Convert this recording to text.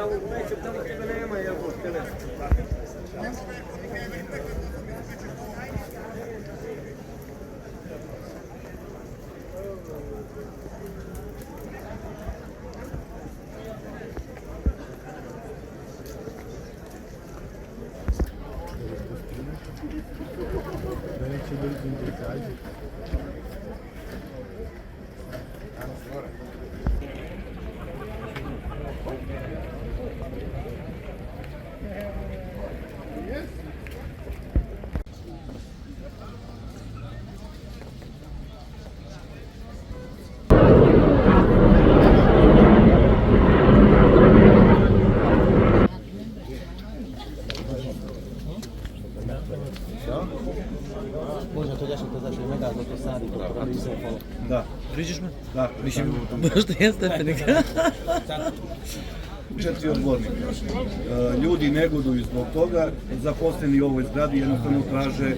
većem tamo kada nema, jel bo telefon. Možda to dešava to znači megállod a szállítókra, a tűzolfalok. Da. Vidiš me? Da, mislim, Možda je stepenik. 4 odbornika. Ljudi negoduju zbog toga, zaposleni u ovoj zgradi jednostavno traže